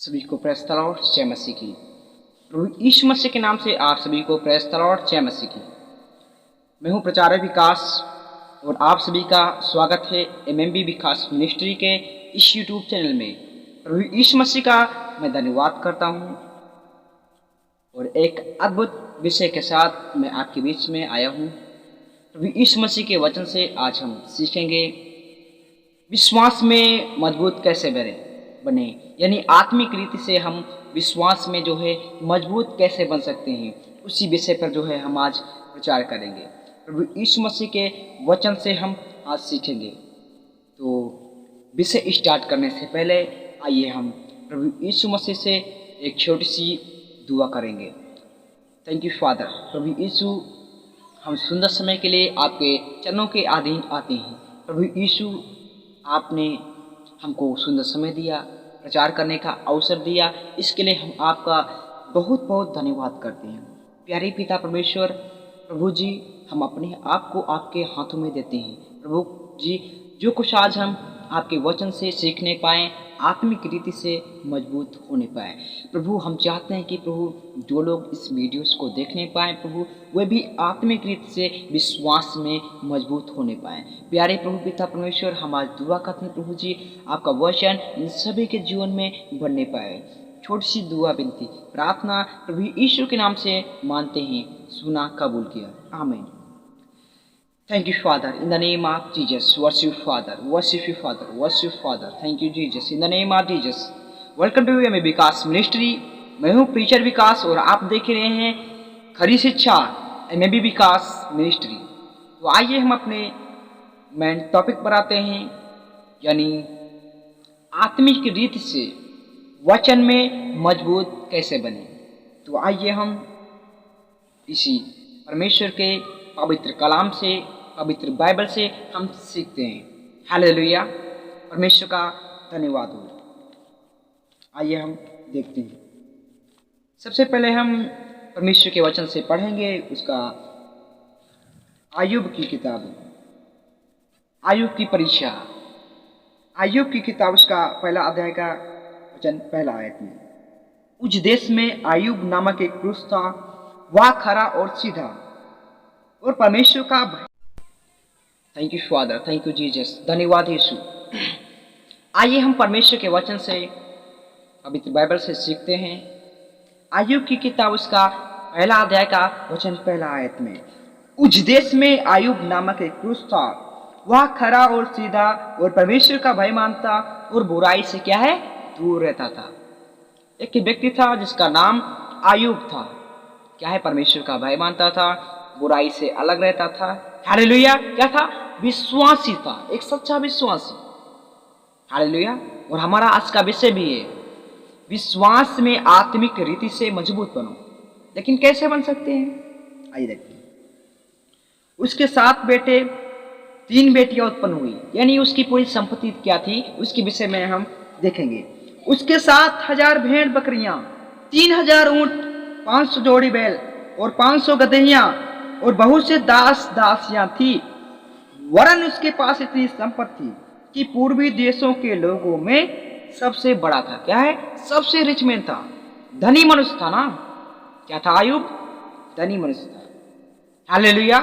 सभी को press the Lord, जय मसीह की। प्रभु यीशु मसीह के नाम से आप सभी को प्रेस द लॉर्ड, जय मसीह की। मैं हूँ प्रचारक विकास और आप सभी का स्वागत है एमएमबी विकास मिनिस्ट्री के इस यूट्यूब चैनल में। प्रभु यीशु मसीह का मैं धन्यवाद करता हूँ और एक अद्भुत विषय के साथ मैं आपके बीच में आया हूँ। प्रभु यीशु मसीह के वचन से आज हम सीखेंगे विश्वास में मजबूत कैसे बने, यानी आत्मिक रीति से हम विश्वास में जो है मजबूत कैसे बन सकते हैं, उसी विषय पर जो है हम आज प्रचार करेंगे। प्रभु यीशु मसीह के वचन से हम आज सीखेंगे। तो विषय स्टार्ट करने से पहले आइए हम प्रभु यीशु मसीह से एक छोटी सी दुआ करेंगे। Thank you father. प्रभु यीशु, हम सुंदर समय के लिए आपके चरणों के अधीन आते हैं। प्रभु यीशु, आपने हमको सुंदर समय दिया, प्रचार करने का अवसर दिया, इसके लिए हम आपका बहुत बहुत धन्यवाद करते हैं। प्यारे पिता परमेश्वर, प्रभु जी, हम अपने आप को आपके हाथों में देते हैं। प्रभु जी, जो कुछ आज हम आपके वचन से सीखने पाएँ, आत्मिक रीति से मजबूत होने पाएँ। प्रभु, हम चाहते हैं कि प्रभु जो लोग इस वीडियोस को देखने पाएँ, प्रभु वे भी आत्मिक रीति से विश्वास में मजबूत होने पाएँ। प्यारे प्रभु पिता परमेश्वर, हम आज दुआ करते हैं प्रभु जी, आपका वचन इन सभी के जीवन में बढ़ने पाए। छोटी सी दुआ विनती प्रार्थना प्रभु यीशु के नाम से मानते हैं, सुना कबूल किया, आमीन। Thank you, Father. In the name of Jesus, worship you, Father. Worship you, Father. Worship you, Father. Thank you, Jesus. In the name of Jesus. Welcome to MA Vikas ministry. मैं हूँ प्रीचर विकास और आप देख रहे हैं खरी शिक्षा MA विकास ministry. तो आइए हम अपने मेन टॉपिक पर आते हैं, यानी आत्मिक रीति से वचन में मजबूत कैसे बने। तो आइए हम इसी परमेश्वर के पवित्र कलाम से, पवित्र बाइबल से हम सीखते हैं। हालेलुया, परमेश्वर का धन्यवाद हो। आइए हम देखते हैं। सबसे पहले हम परमेश्वर के वचन से पढ़ेंगे उसका आयुब की किताब, आयुब की परीक्षा, आयुब की किताब उसका पहला अध्याय का वचन पहला आयत में। उस देश में आयुब नामक एक पुरुष था, वह खरा और सीधा और परमेश्वर का भय। Thank you father, thank you Jesus, धन्यवाद यीशु। आइए हम परमेश्वर के वचन से, पवित्र बाइबल से सीखते हैं। आयुब की किताब उसका पहला अध्याय का वचन पहला आयत में। उस देश में आयुब नामक एक पुरुष था, वह खरा और सीधा और परमेश्वर का भय मानता और बुराई से क्या है, दूर रहता था। एक व्यक्ति था जिसका नाम आयुब था, क्या है, परमेश्वर का भय मानता था, बुराई से अलग रहता था। हालेलुया, क्या था, विश्वासी था, एक सच्चा विश्वासी। हालेलुया। और हमारा आज का विषय भी है विश्वास में आत्मिक रीति से मजबूत बनो। लेकिन कैसे बन सकते हैं, आइए देखते हैं। उसके 7 बेटे, 3 बेटियां उत्पन्न हुई, यानी उसकी पूरी संपत्ति क्या थी, उसके विषय में हम देखेंगे। उसके 7,000 भेड़ बकरियां, 3,000 ऊंट, 500 जोड़ी बैल और 500 गदहियां और बहुत से दास दासियां थी। वरन उसके पास इतनी संपत्ति थी कि पूर्वी देशों के लोगों में सबसे बड़ा था। क्या है, सबसे रिच मैन था, धनी मनुष्य था ना। क्या था आयुब, धनी मनुष्य था। हालेलुया,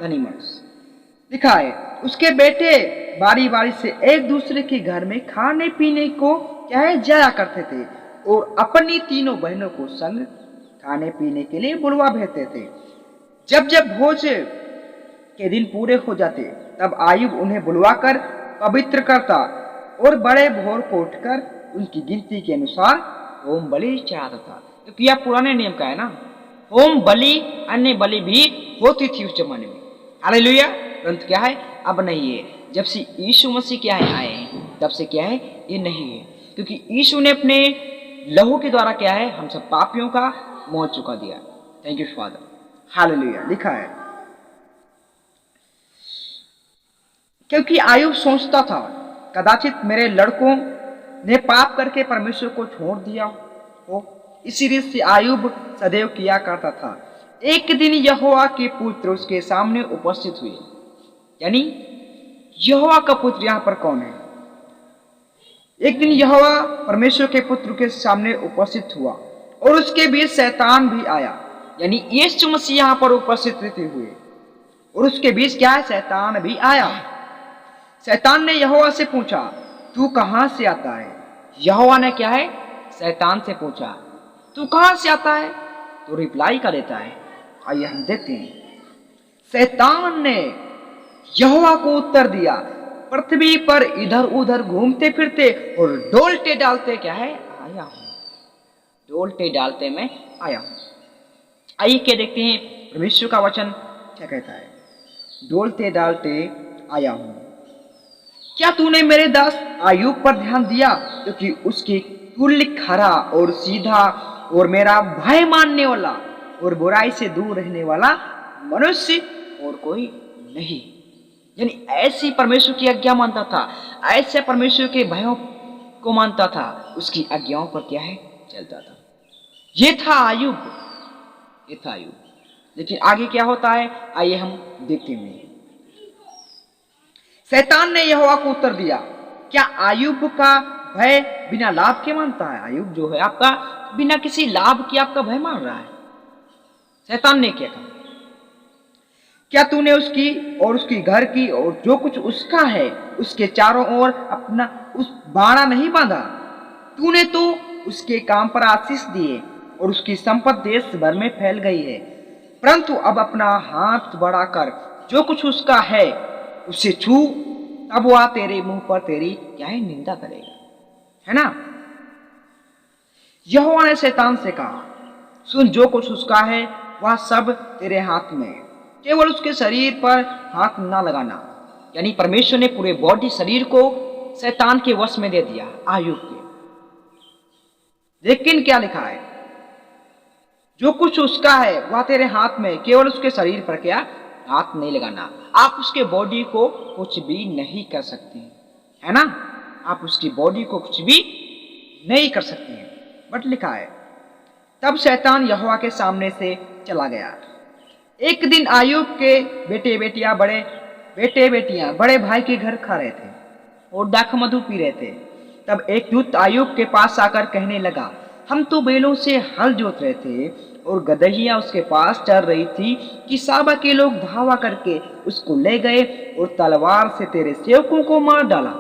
धनी मनुष्य। लिखा है उसके बेटे बारी बारी से एक दूसरे के घर में खाने पीने को क्या है, जाया करते थे और अपनी तीनों बहनों को संग खाने पीने के लिए बुलवा भेजते थे। जब जब भोज के दिन पूरे हो जाते, तब आयुब उन्हें बुलवाकर पवित्र करता और बड़े भोर को उठकर उनकी गिनती के अनुसार होम बलि चढ़ाता था। क्योंकि यह पुराने नियम का है ना, होम बलि, अन्य बलि भी होती थी उस जमाने में। हालेलुया, परंतु क्या है, अब नहीं है। जब से यीशु मसीह क्या है आए हैं, तब से क्या है, ये नहीं है। क्योंकि यीशु ने अपने लहू के द्वारा क्या है, हम सब पापियों का मोह चुका दिया। Thank you father. हालेलुया। लिखा है क्योंकि आयुब सोचता था, कदाचित मेरे लड़कों ने पाप करके परमेश्वर को छोड़ दिया हो। इसी रीत से आयुब सदैव किया करता था। एक दिन यहोवा के पुत्र उसके सामने उपस्थित हुए, यानी यहोवा का पुत्र यहाँ पर कौन है, एक दिन यहोवा परमेश्वर के पुत्र के सामने उपस्थित हुआ और उसके बीच शैतान भी आया, यानी यीशु मसीह यहाँ पर उपस्थित रहते हुए, और उसके बीच क्या है, शैतान भी आया। शैतान ने यहोवा से पूछा, तू कहां से आता है? यहोवा ने क्या है, शैतान से पूछा, तू कहां से आता है? तो रिप्लाई कर देता है। आइए हम देखते हैं। शैतान ने यहोवा को उत्तर दिया, पृथ्वी पर इधर उधर घूमते फिरते और डोलते डालते क्या है, आया हूं। डोलते डालते मैं आया हूं। आइए क्या देखते हैं परमेश्वर का वचन क्या कहता है। डोलते डालते आया हूं। क्या तूने मेरे दास आयुब पर ध्यान दिया, क्योंकि उसके तुल्य खरा और सीधा और मेरा भय मानने वाला और बुराई से दूर रहने वाला मनुष्य और कोई नहीं। यानी ऐसी परमेश्वर की आज्ञा मानता था, ऐसे परमेश्वर के भयों को मानता था, उसकी आज्ञाओं पर क्या है, चलता था। ये था आयुब, ये था आयुब। लेकिन आगे क्या होता है, आइए हम देखते हैं। शैतान ने यहोवा को उत्तर दिया, क्या आयुब का भय बिना लाभ के मानता है? आयुब जो है आपका बिना किसी लाभ के आपका भय मान रहा है। शैतान ने क्या कहा, क्या तूने उसकी और उसकी घर की और जो कुछ उसका है उसके चारों ओर अपना उस बाड़ा नहीं बांधा? तूने तो उसके काम पर आशीष दिए और उसकी संपत्ति देश भर में फैल गई है, परंतु अब अपना हाथ बढ़ाकर जो कुछ उसका है उसे छू, तब वह तेरे मुंह पर तेरी क्या है, निंदा करेगा, है ना। यहोवा ने शैतान से कहा, सुन, जो कुछ उसका है वह सब तेरे हाथ में, केवल उसके शरीर पर हाथ ना लगाना। यानी परमेश्वर ने पूरे बॉडी शरीर को शैतान के वश में दे दिया आयुब के। लेकिन क्या लिखा है, जो कुछ उसका है वह तेरे हाथ में, केवल उसके शरीर पर क्या, हाथ नहीं लगाना। आप उसके बॉडी को कुछ भी नहीं कर सकते, है ना। आप उसकी बॉडी को कुछ भी नहीं कर सकते हैं। बट लिखा है, तब शैतान यहोवा के सामने से चला गया। एक दिन आयुब के बेटे बेटियां बड़े भाई के घर खा रहे थे और दाखमधु पी रहे थे। तब एक दूत आयुब के पास आकर कहने लगा, हम तो बैलों से हल जोत रहे थे और गदहियां उसके पास चल रही थी कि साबा के लोग धावा करके उसको ले गए और तलवार से तेरे सेवकों को मार डाला,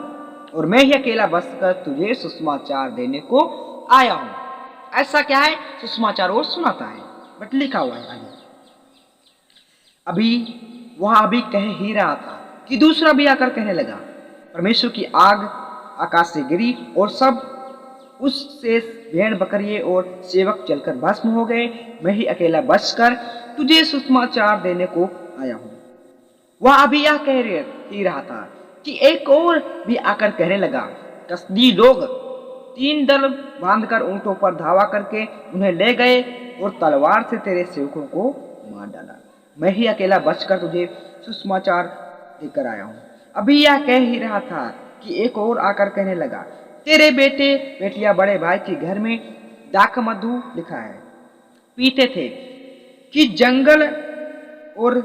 और मैं ही अकेला बसकर तुझे सुसमाचार देने को आया हूं। ऐसा क्या है, सुसमाचार और सुनाता है। बट लिखा हुआ है, अभी कह ही रहा था कि दूसरा भी आकर कहने लगा, परमेश्वर की आग आकाश से गिरी और सब उससे भेड़ बकरिए और सेवक जलकर भस्म हो गए। मैं ही अकेला बचकर तुझे सुसमाचार देने को आया हूं। वह अभी यह कह ही रहा था कि एक और भी आकर कहने लगा, कसदी लोग 3 दल बांधकर ऊंटों पर धावा करके उन्हें ले गए और तलवार से तेरे सेवकों को मार डाला। मैं ही अकेला बचकर तुझे सुसमाचार देकर आया हूं। अभी यह कह ही रहा था कि एक और आकर कहने लगा, तेरे बेटे बेटियां बड़े भाई के घर में दाखमधु लिखा है पीते थे कि जंगल और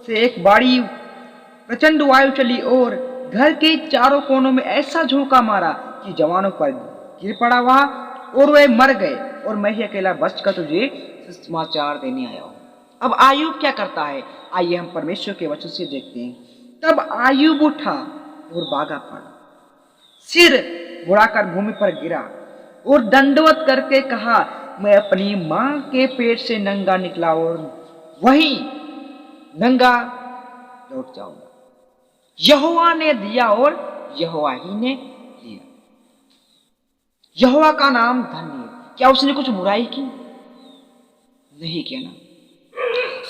से एक बड़ी प्रचंड वायु चली और घर के चारों कोनों में ऐसा झोंका मारा कि जवानों पर गिर पड़ा वहां और वे मर गए, और मैं ही अकेला बचकर तुझे सुसमाचार देने आया हूं। अब आयुब क्या करता है, आइए हम परमेश्वर के वचन से देखते हैं। तब आयुब उठा और भागा पड़ा, सिर मुड़ाकर भूमि पर गिरा और दंडवत करके कहा, मैं अपनी मां के पेट से नंगा निकला और वहीं नंगा लौट जाऊंगा। यहोवा ने दिया और यहोवा ही ने लिया। यहोवा का नाम धन्य है। क्या उसने कुछ बुराई की? नहीं किया ना।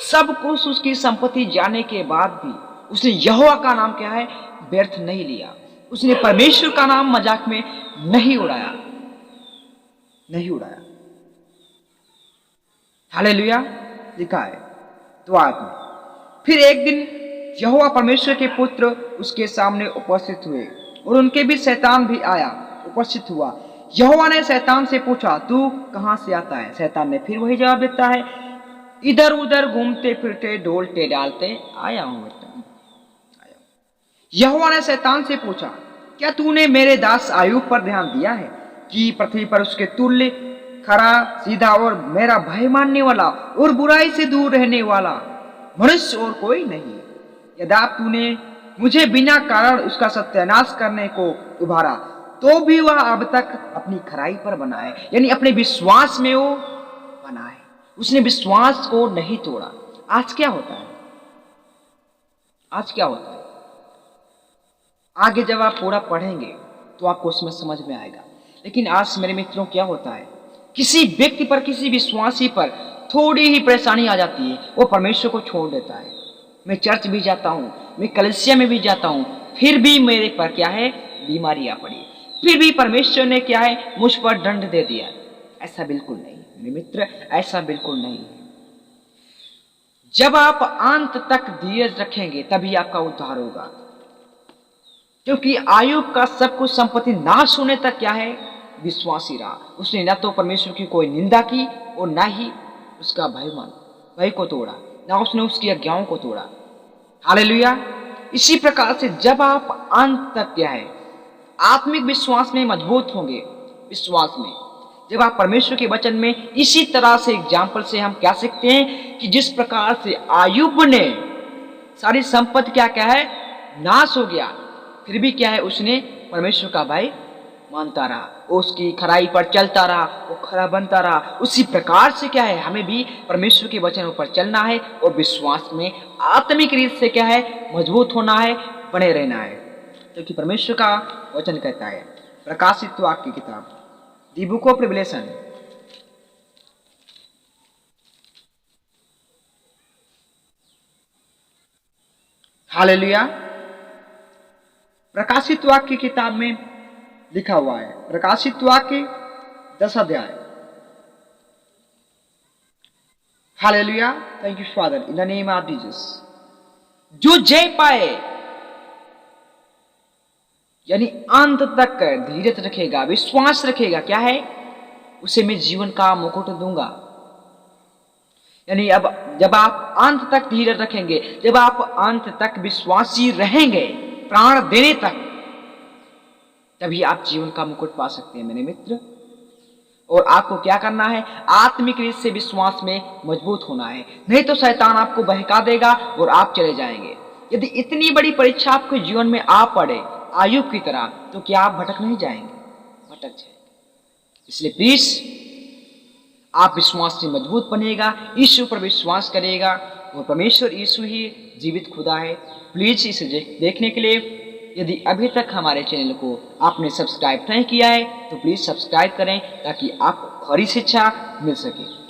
सब कुछ उसकी संपत्ति जाने के बाद भी उसने यहोवा का नाम क्या है, व्यर्थ नहीं लिया। उसने परमेश्वर का नाम मजाक में नहीं उड़ाया, नहीं उड़ाया। हालेलुया लिखा है तो आत्मा। फिर एक दिन यहोवा परमेश्वर के पुत्र उसके सामने उपस्थित हुए और उनके भी शैतान भी आया उपस्थित हुआ। यहोवा ने शैतान से पूछा, तू कहां से आता है? शैतान ने फिर वही जवाब देता है, इधर उधर घूमते फिरते डोलते डालते आया हूं बेटा, आया। यहोवा ने शैतान से पूछा, क्या तूने मेरे दास आयूब पर ध्यान दिया है कि पृथ्वी पर उसके तुल्य खरा सीधा और मेरा भय मानने वाला और बुराई से दूर रहने वाला मनुष्य और कोई नहीं। यद्यप तूने मुझे बिना कारण उसका सत्यानाश करने को उभारा, तो भी वह अब तक अपनी खराई पर बना है, यानी अपने विश्वास में वो बना है। उसने विश्वास को नहीं तोड़ा। आज क्या होता है? आज क्या होता है? आगे जब आप पूरा पढ़ेंगे तो आपको उसमें समझ में आएगा। लेकिन आज मेरे मित्रों क्या होता है, किसी व्यक्ति पर, किसी विश्वासी पर थोड़ी ही परेशानी आ जाती है, वो परमेश्वर को छोड़ देता है। मैं चर्च भी जाता हूँ, मैं कलीसिया में भी जाता हूँ, फिर भी मेरे पर क्या है, बीमारी आ पड़ी, फिर भी परमेश्वर ने क्या है, मुझ पर दंड दे दिया। ऐसा बिल्कुल नहीं मेरे मित्र, ऐसा बिल्कुल नहीं। जब आप अंत तक धीरज रखेंगे तभी आपका उद्धार होगा। क्योंकि आयुब का सब कुछ संपत्ति नाश होने तक क्या है, विश्वासी रहा। उसने न तो परमेश्वर की कोई निंदा की और न ही उसका भय को तोड़ा, ना उसने उसकी आज्ञाओं को तोड़ा। हालेलुया। इसी प्रकार से जब आप अंत तक क्या है, आत्मिक विश्वास में मजबूत होंगे, विश्वास में जब आप परमेश्वर के वचन में इसी तरह से एग्जाम्पल से हम क्या सीखते हैं कि जिस प्रकार से आयुब ने सारी संपत्ति क्या है, नाश हो गया, फिर भी क्या है, उसने परमेश्वर का भय मानता रहा, उसकी खराई पर चलता रहा, वो खरा बनता रहा। उसी प्रकार से क्या है, हमें भी परमेश्वर के वचनों पर चलना है और विश्वास में आत्मिक रीत से क्या है, मजबूत होना है, बने रहना है। क्योंकि परमेश्वर का वचन कहता है, प्रकाशित वाक्य की किताब, दी बुक ऑफ रिवलेशन, हालेलुया, प्रकाशित वाक्य की किताब में लिखा हुआ है, प्रकाशित वाक्य 10 अध्याय। Hallelujah, thank you father, in the name of Jesus. जो जय पाए, यानी अंत तक धीरज रखेगा, विश्वास रखेगा, क्या है, उसे मैं जीवन का मुकुट दूंगा। यानी अब जब आप अंत तक धीरज रखेंगे, जब आप अंत तक विश्वासी रहेंगे, प्राण देने तक, तभी आप जीवन का मुकुट पा सकते हैं मेरे मित्र। और आपको क्या करना है, आत्मिक रीत से विश्वास में मजबूत होना है, नहीं तो शैतान आपको बहका देगा और आप चले जाएंगे। यदि इतनी बड़ी परीक्षा आपके जीवन में आ पड़े आयुब की तरह, तो क्या आप भटक नहीं जाएंगे? भटक जाएंगे। इसलिए प्लीज आप विश्वास से मजबूत बनेगा, यीशु पर विश्वास करेगा, और परमेश्वर यीशु ही जीवित खुदा है। प्लीज इसे देखने के लिए, यदि अभी तक हमारे चैनल को आपने सब्सक्राइब नहीं किया है तो प्लीज सब्सक्राइब करें, ताकि आपको खरी शिक्षा मिल सके।